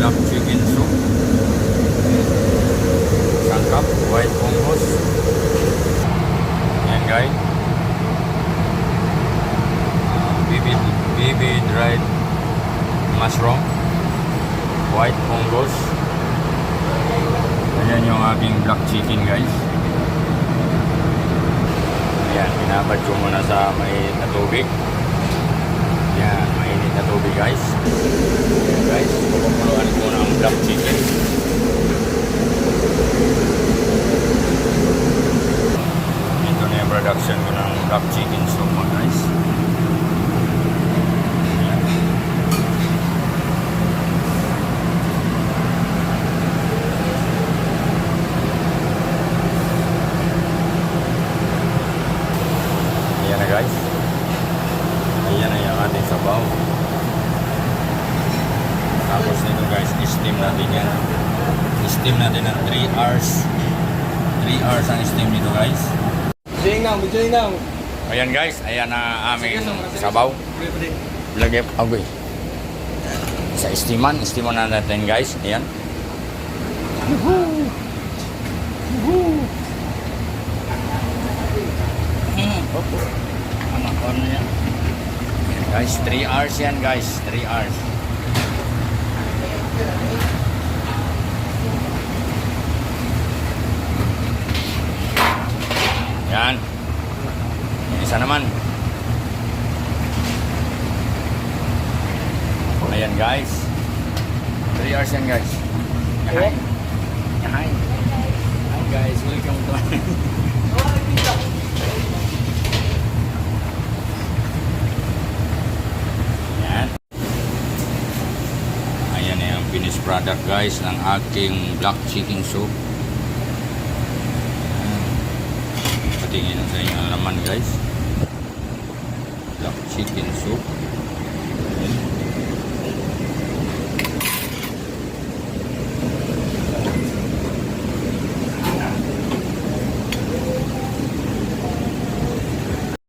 black chicken soup. Isang cup, white fungus. Yan guys. Baby dried mushroom, white fungus. Ayan yung aking black chicken guys. Ayan, pinabad ko muna sa mainit na tubig. Ayan, mainit na tubig guys. Ayan guys, pupukuluan ko na ang black chicken. Ito na yung production ko ng black chicken soup mga guys. Ayan na guys. Ayan na yung ating sabaw. Tapos nito guys, steam natin yan. Steam natin ng 3 hours. 3 hours ang steam nito guys. Bijayin na. Ayan guys, ayan na aming sabaw. Lagay agoy. Sa steaman na natin guys. Ayan. Ano yan? Guys, 3 hours yan guys. 3 hours. Yan. Isa naman. Ayan guys. 3 hours yan guys. Yahay. Yahay. Hi guys, welcome to Yan. Ayan na yung finished product guys ng aking black chicken soup. Patingin sa inyo ang laman guys. Black chicken soup. Ayan.